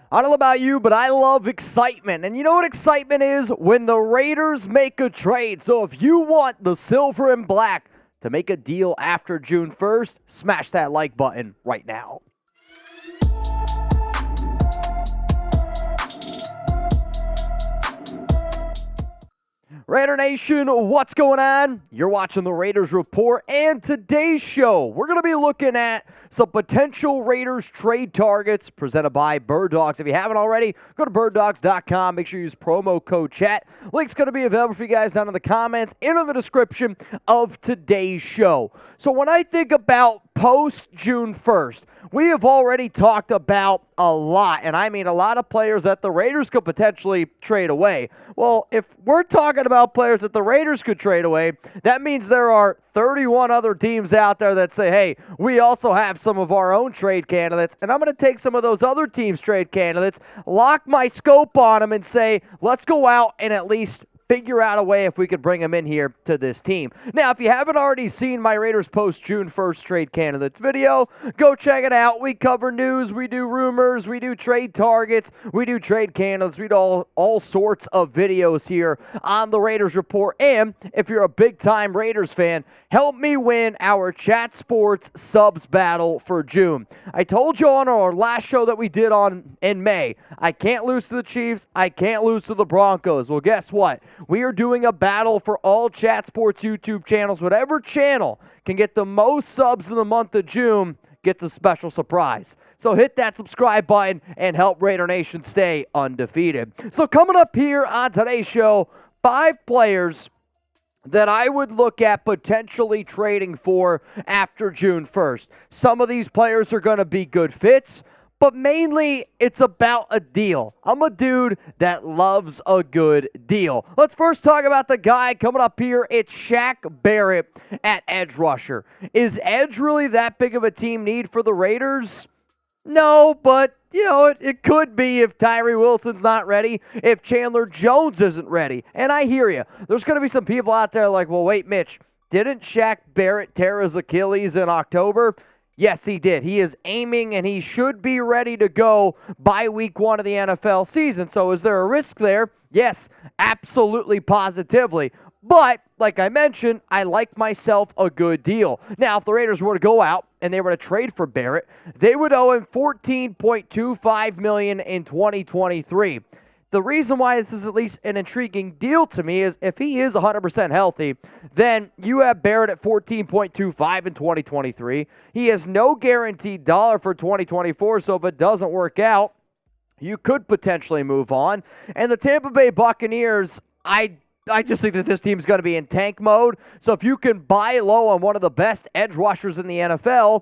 I don't know about you, but I love excitement. And you know what excitement is? When the Raiders make a trade. So if you want the silver and black to make a deal after June 1st, smash that like button right now. Raider Nation, what's going on? You're watching the Raiders Report, and today's show, we're going to be looking at some potential Raiders trade targets presented by Bird Dogs. If you haven't already, go to birddogs.com. Make sure you use promo code CHAT. Link's going to be available for you guys down in the comments and in the description of today's show. So when I think about post-June 1st, we have already talked about a lot, and I mean a lot of players that the Raiders could potentially trade away. Well, if we're talking about players that the Raiders could trade away, that means there are 31 other teams out there that say, hey, we also have some of our own trade candidates, and I'm going to take some of those other teams' trade candidates, lock my scope on them, and say, let's go out and at least figure out a way if we could bring him in here to this team. Now, if you haven't already seen my Raiders post June 1st trade candidates video, go check it out. We cover news, we do rumors, we do trade targets, we do trade candidates, we do all sorts of videos here on the Raiders Report. And if you're a big-time Raiders fan, help me win our Chat Sports subs battle for June. I told you on our last show that we did in May, I can't lose to the Chiefs, I can't lose to the Broncos. Well, guess what? We are doing a battle for all Chat Sports YouTube channels. Whatever channel can get the most subs in the month of June gets a special surprise. So hit that subscribe button and help Raider Nation stay undefeated. So coming up here on today's show, 5 players that I would look at potentially trading for after June 1st. Some of these players are going to be good fits, but mainly, it's about a deal. I'm a dude that loves a good deal. Let's first talk about the guy coming up here. It's Shaq Barrett at edge rusher. Is edge really that big of a team need for the Raiders? No, but, it could be if Tyree Wilson's not ready, if Chandler Jones isn't ready. And I hear you. There's going to be some people out there like, well, wait, Mitch, didn't Shaq Barrett tear his Achilles in October? Yes, he did. He is aiming, and he should be ready to go by week 1 of the NFL season. So is there a risk there? Yes, absolutely, positively. But, like I mentioned, I like myself a good deal. Now, if the Raiders were to go out and they were to trade for Barrett, they would owe him $14.25 million in 2023. The reason why this is at least an intriguing deal to me is if he is 100% healthy, then you have Barrett at $14.25 in 2023. He has no guaranteed dollar for 2024, so if it doesn't work out, you could potentially move on. And the Tampa Bay Buccaneers, I just think that this team is going to be in tank mode. So if you can buy low on one of the best edge rushers in the NFL,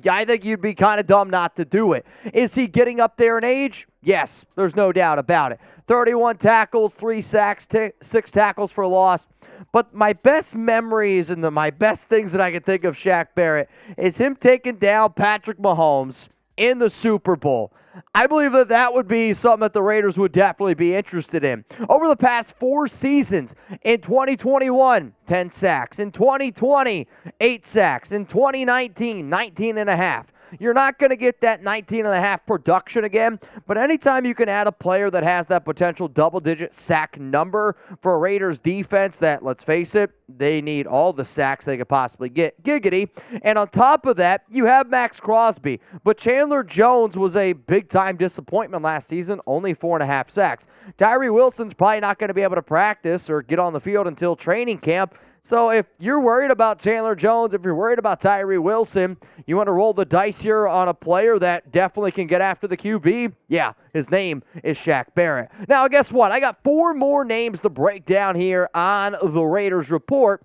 I think you'd be kind of dumb not to do it. Is he getting up there in age? Yes, there's no doubt about it. 31 tackles, 3 sacks, 6 tackles for loss. But my best memories and my best things that I can think of Shaq Barrett is him taking down Patrick Mahomes in the Super Bowl. I believe that would be something that the Raiders would definitely be interested in. Over the past 4 seasons, in 2021, 10 sacks. In 2020, 8 sacks. In 2019, 19 and a half. You're not going to get that 19 and a half production again, but anytime you can add a player that has that potential double-digit sack number for a Raiders defense that, let's face it, they need all the sacks they could possibly get. Giggity. And on top of that, you have Max Crosby. But Chandler Jones was a big-time disappointment last season, only 4.5 sacks. Tyree Wilson's probably not going to be able to practice or get on the field until training camp. So if you're worried about Chandler Jones, if you're worried about Tyree Wilson, you want to roll the dice here on a player that definitely can get after the QB? Yeah, his name is Shaq Barrett. Now, guess what? I got 4 more names to break down here on the Raiders Report.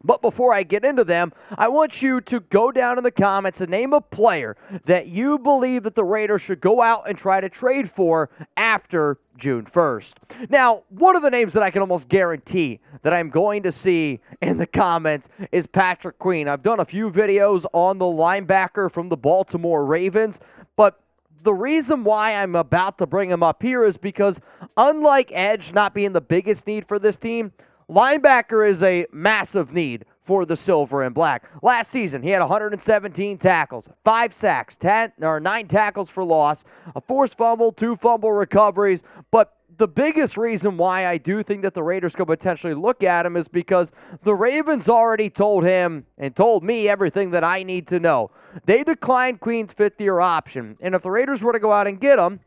But before I get into them, I want you to go down in the comments and name a player that you believe that the Raiders should go out and try to trade for after June 1st. Now, one of the names that I can almost guarantee that I'm going to see in the comments is Patrick Queen. I've done a few videos on the linebacker from the Baltimore Ravens, but the reason why I'm about to bring him up here is because unlike edge not being the biggest need for this team, linebacker is a massive need for the Silver and Black. Last season, he had 117 tackles, 5 sacks, 9 tackles for loss, a forced fumble, 2 fumble recoveries. But the biggest reason why I do think that the Raiders could potentially look at him is because the Ravens already told him and told me everything that I need to know. They declined Queen's 5th-year option, and if the Raiders were to go out and get him,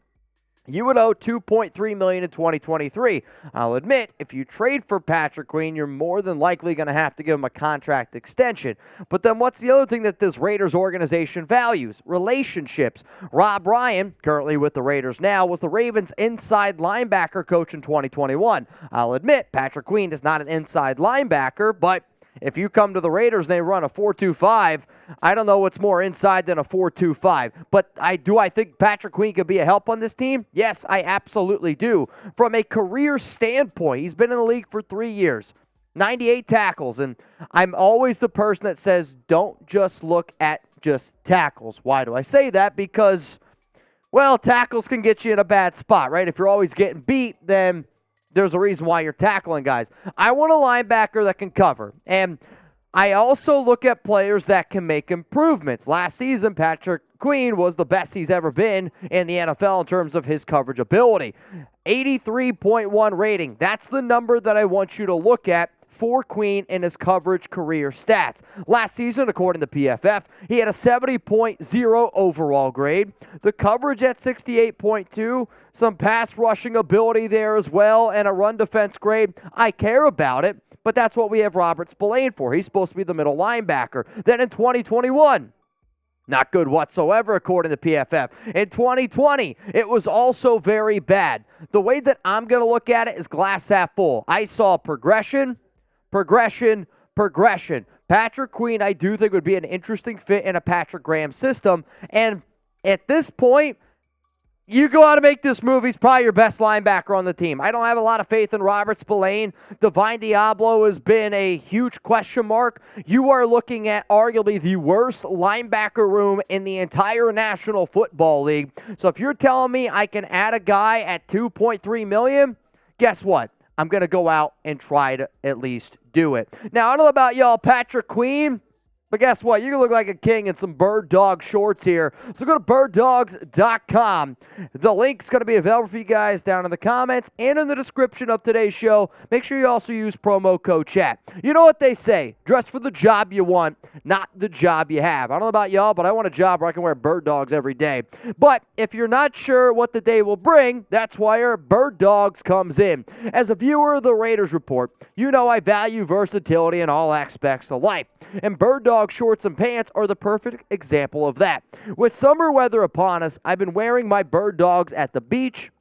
you would owe $2.3 million in 2023. I'll admit, if you trade for Patrick Queen, you're more than likely going to have to give him a contract extension. But then what's the other thing that this Raiders organization values? Relationships. Rob Ryan, currently with the Raiders now, was the Ravens' inside linebacker coach in 2021. I'll admit, Patrick Queen is not an inside linebacker, but if you come to the Raiders and they run a 4-2-5, I don't know what's more inside than a 4-2-5. But I think Patrick Queen could be a help on this team? Yes, I absolutely do. From a career standpoint, he's been in the league for 3 years, 98 tackles, and I'm always the person that says don't just look at just tackles. Why do I say that? Because, well, tackles can get you in a bad spot, right? If you're always getting beat, then there's a reason why you're tackling guys. I want a linebacker that can cover. And I also look at players that can make improvements. Last season, Patrick Queen was the best he's ever been in the NFL in terms of his coverage ability. 83.1 rating. That's the number that I want you to look at for Queen in his coverage career stats. Last season, according to PFF, he had a 70.0 overall grade. The coverage at 68.2, some pass rushing ability there as well, and a run defense grade. I care about it, but that's what we have Robert Spillane for. He's supposed to be the middle linebacker. Then in 2021, not good whatsoever, according to PFF. In 2020, it was also very bad. The way that I'm going to look at it is glass half full. I saw progression. Patrick Queen, I do think, would be an interesting fit in a Patrick Graham system. And at this point, you go out and make this move, he's probably your best linebacker on the team. I don't have a lot of faith in Robert Spillane. Divine Diablo has been a huge question mark. You are looking at arguably the worst linebacker room in the entire National Football League. So if you're telling me I can add a guy at $2.3 million, guess what? I'm going to go out and try to at least do it. Now, I don't know about y'all, Patrick Queen, but guess what? You're going to look like a king in some Bird Dog shorts here. So go to birddogs.com. The link's going to be available for you guys down in the comments and in the description of today's show. Make sure you also use promo code CHAT. You know what they say, dress for the job you want, not the job you have. I don't know about y'all, but I want a job where I can wear Bird Dogs every day. But if you're not sure what the day will bring, that's where Bird Dogs comes in. As a viewer of the Raiders Report, you know I value versatility in all aspects of life. And Bird Dog shorts and pants are the perfect example of that. With summer weather upon us, I've been wearing my Bird Dogs at the beach,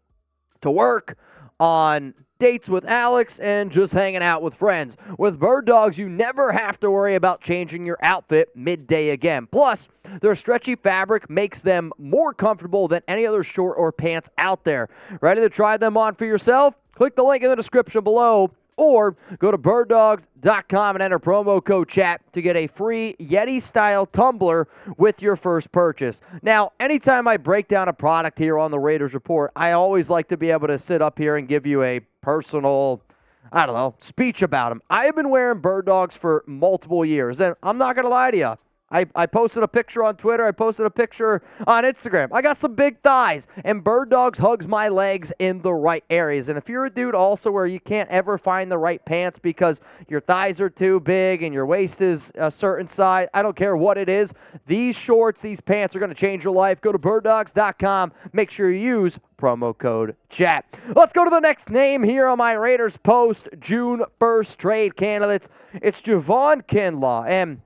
to work, on dates with Alex, and just hanging out with friends. With Bird Dogs, you never have to worry about changing your outfit midday again. Plus, their stretchy fabric makes them more comfortable than any other short or pants out there. Ready to try them on for yourself? Click the link in the description below, or go to birddogs.com and enter promo code CHAT to get a free Yeti-style tumbler with your first purchase. Now, anytime I break down a product here on the Raiders Report, I always like to be able to sit up here and give you a personal, speech about them. I have been wearing Bird Dogs for multiple years, and I'm not going to lie to you. I posted a picture on Twitter. I posted a picture on Instagram. I got some big thighs, and Bird Dogs hugs my legs in the right areas. And if you're a dude also where you can't ever find the right pants because your thighs are too big and your waist is a certain size, I don't care what it is, these shorts, these pants are going to change your life. Go to birddogs.com. Make sure you use promo code CHAT. Let's go to the next name here on my Raiders post June 1st trade candidates. It's Javon Kinlaw. And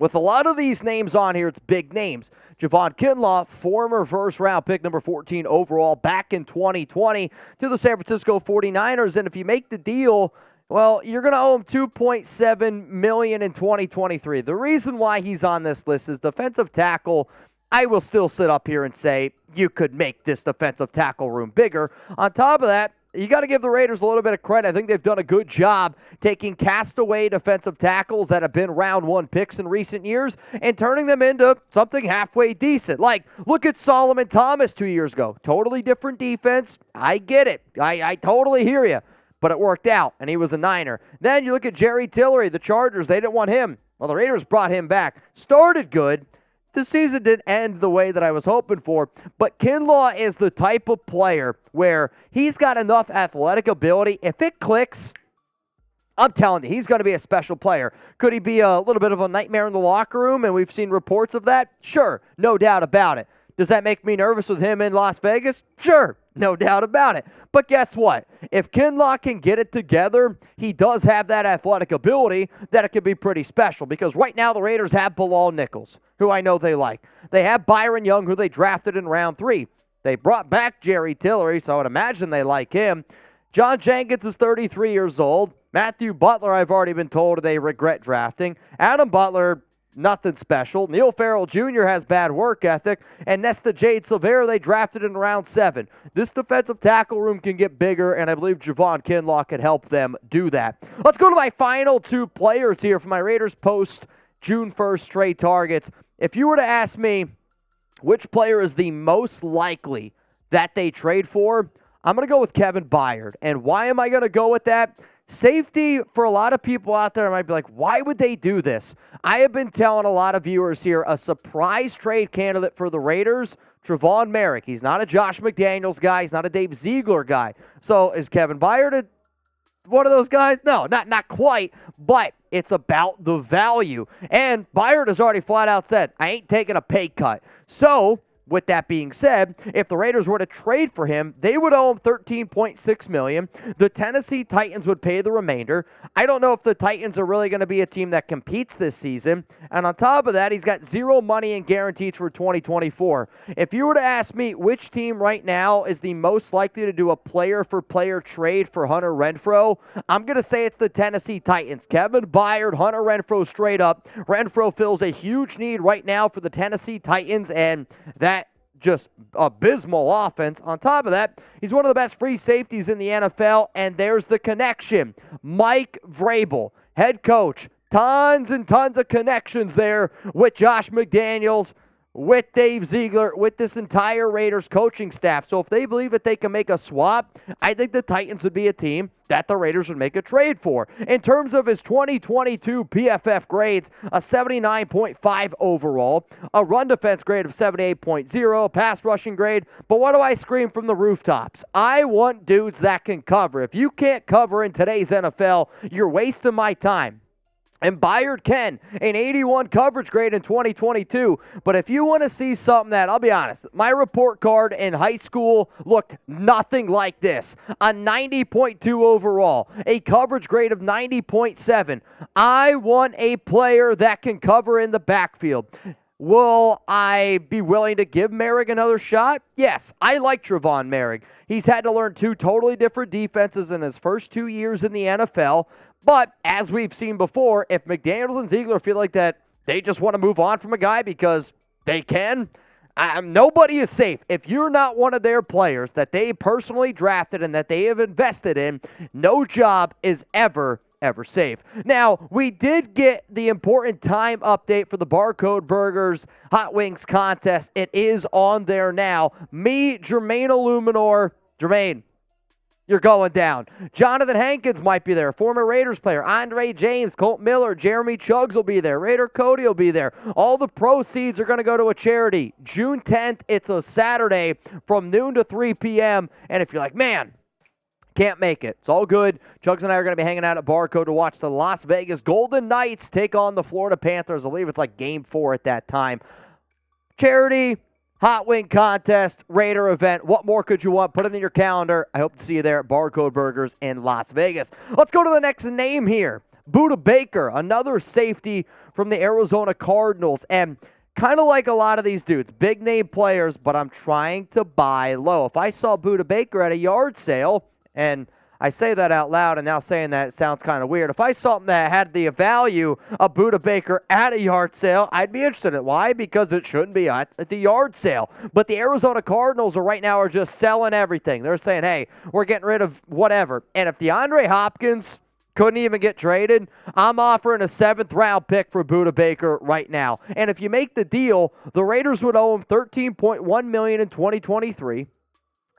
with a lot of these names on here, it's big names. Javon Kinlaw, former first-round pick, number 14 overall, back in 2020 to the San Francisco 49ers. And if you make the deal, well, you're going to owe him $2.7 million in 2023. The reason why he's on this list is defensive tackle. I will still sit up here and say you could make this defensive tackle room bigger. On top of that, you got to give the Raiders a little bit of credit. I think they've done a good job taking castaway defensive tackles that have been round one picks in recent years and turning them into something halfway decent. Like, look at Solomon Thomas 2 years ago. Totally different defense. I get it. I totally hear you. but it worked out, and he was a Niner. Then you look at Jerry Tillery, the Chargers. They didn't want him. Well, the Raiders brought him back. Started good. The season didn't end the way that I was hoping for, but Kinlaw is the type of player where he's got enough athletic ability. If it clicks, I'm telling you, he's going to be a special player. Could he be a little bit of a nightmare in the locker room, and we've seen reports of that? Sure, no doubt about it. Does that make me nervous with him in Las Vegas? Sure, no doubt about it. But guess what? If Kinlaw can get it together, he does have that athletic ability that it could be pretty special, because right now the Raiders have Bilal Nichols, who I know they like. They have Byron Young, who they drafted in round 3. They brought back Jerry Tillery, so I would imagine they like him. John Jenkins is 33 years old. Matthew Butler, I've already been told they regret drafting. Adam Butler, nothing special. Neil Farrell Jr. has bad work ethic. And Nesta Jade Silvera, they drafted in round 7. This defensive tackle room can get bigger, and I believe Javon Kinlaw can help them do that. Let's go to my final 2 players here for my Raiders post June 1st trade targets. If you were to ask me which player is the most likely that they trade for, I'm going to go with Kevin Byard. And why am I going to go with that? Safety, for a lot of people out there, might be like, why would they do this? I have been telling a lot of viewers here, a surprise trade candidate for the Raiders, Trevon Merrick. He's not a Josh McDaniels guy. He's not a Dave Ziegler guy. So is Kevin Byard one of those guys? No, not quite, but it's about the value. And Byard has already flat out said, I ain't taking a pay cut. So with that being said, if the Raiders were to trade for him, they would owe him $13.6 million. The Tennessee Titans would pay the remainder. I don't know if the Titans are really going to be a team that competes this season. And on top of that, he's got zero money in guarantees for 2024. If you were to ask me which team right now is the most likely to do a player-for-player trade for Hunter Renfrow, I'm going to say it's the Tennessee Titans. Kevin Byard, Hunter Renfrow straight up. Renfrow fills a huge need right now for the Tennessee Titans, and that just abysmal offense. On top of that, he's one of the best free safeties in the NFL, and there's the connection. Mike Vrabel, head coach, tons and tons of connections there with Josh McDaniels, with Dave Ziegler, with this entire Raiders coaching staff. So if they believe that they can make a swap, I think the Titans would be a team that the Raiders would make a trade for. In terms of his 2022 PFF grades, a 79.5 overall, a run defense grade of 78.0, a pass rushing grade. But what do I scream from the rooftops? I want dudes that can cover. If you can't cover in today's NFL, you're wasting my time. And Byard can, an 81 coverage grade in 2022. But if you want to see something that, I'll be honest, my report card in high school looked nothing like this. A 90.2 overall, a coverage grade of 90.7. I want a player that can cover in the backfield. Will I be willing to give Merrick another shot? Yes, I like Trevon Merrick. He's had to learn 2 totally different defenses in his first 2 years in the NFL. But as we've seen before, if McDaniels and Ziegler feel like that they just want to move on from a guy because they can, nobody is safe. If you're not one of their players that they personally drafted and that they have invested in, no job is ever safe. Now, we did get the important time update for the Barcode Burgers Hot Wings contest. It is on there now. Me, Jermaine Illuminor, Jermaine, you're going down. Jonathan Hankins might be there. Former Raiders player. Andre James, Colt Miller, Jeremy Chuggs will be there. Raider Cody will be there. All the proceeds are going to go to a charity. June 10th, it's a Saturday from noon to 3 p.m. And if you're like, man, can't make it, it's all good. Chuggs and I are going to be hanging out at Barcode to watch the Las Vegas Golden Knights take on the Florida Panthers. I believe it's like Game 4 at that time. Charity, Hot Wing contest, Raider event. What more could you want? Put it in your calendar. I hope to see you there at Barcode Burgers in Las Vegas. Let's go to the next name here. Budda Baker, another safety from the Arizona Cardinals. And kind of like a lot of these dudes, big name players, but I'm trying to buy low. If I saw Budda Baker at a yard sale, and I say that out loud, and now saying that it sounds kind of weird. If I saw something that had the value of Budda Baker at a yard sale, I'd be interested in it. Why? Because it shouldn't be at the yard sale. But the Arizona Cardinals right now are just selling everything. They're saying, hey, we're getting rid of whatever. And if DeAndre Hopkins couldn't even get traded, I'm offering a 7th-round pick for Budda Baker right now. And if you make the deal, the Raiders would owe him $13.1 million in 2023.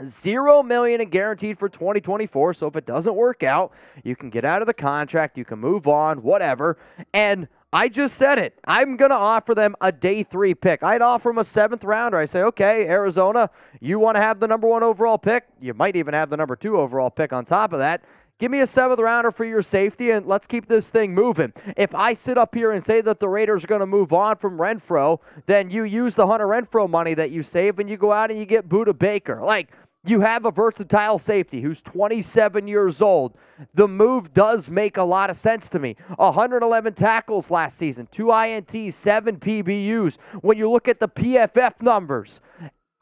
$0 million in guaranteed for 2024. So if it doesn't work out, you can get out of the contract, you can move on, whatever. And I just said it. I'm going to offer them a day 3 pick. I'd offer them a 7th rounder. I say, okay, Arizona, you want to have the number 1 overall pick? You might even have the number 2 overall pick on top of that. Give me a 7th rounder for your safety, and let's keep this thing moving. If I sit up here and say that the Raiders are going to move on from Renfrow, then you use the Hunter Renfrow money that you save, and you go out and you get Budda Baker. Like, you have a versatile safety who's 27 years old. The move does make a lot of sense to me. 111 tackles last season, 2 INTs, 7 PBUs. When you look at the PFF numbers,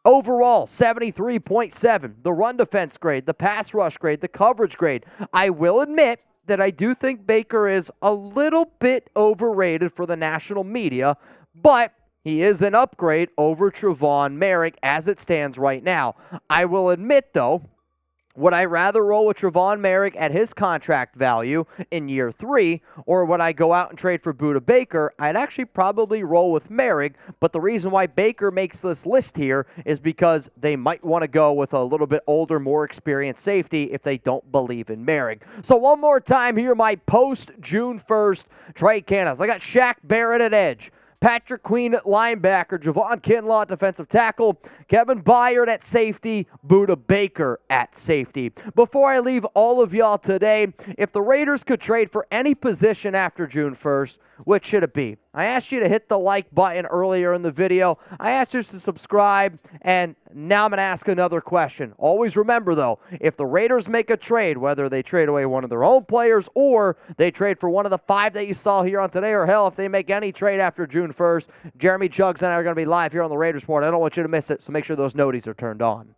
overall, 73.7. The run defense grade, the pass rush grade, the coverage grade. I will admit that I do think Baker is a little bit overrated for the national media, but he is an upgrade over Trevon Merrick as it stands right now. I will admit, though, would I rather roll with Trevon Merrick at his contract value in year 3, or would I go out and trade for Budda Baker? I'd actually probably roll with Merrick, but the reason why Baker makes this list here is because they might want to go with a little bit older, more experienced safety if they don't believe in Merrick. So one more time here, my post-June 1st trade candidates. I got Shaq Barrett at edge, Patrick Queen at linebacker, Javon Kinlaw at defensive tackle, Kevin Byard at safety, Budda Baker at safety. Before I leave all of y'all today, if the Raiders could trade for any position after June 1st, which should it be? I asked you to hit the like button earlier in the video. I asked you to subscribe, and now I'm going to ask another question. Always remember, though, if the Raiders make a trade, whether they trade away one of their own players or they trade for one of the 5 that you saw here on today, or hell, if they make any trade after June 1st, Jeremy Chugs and I are going to be live here on the Raiders Report. I don't want you to miss it, so make sure those noties are turned on.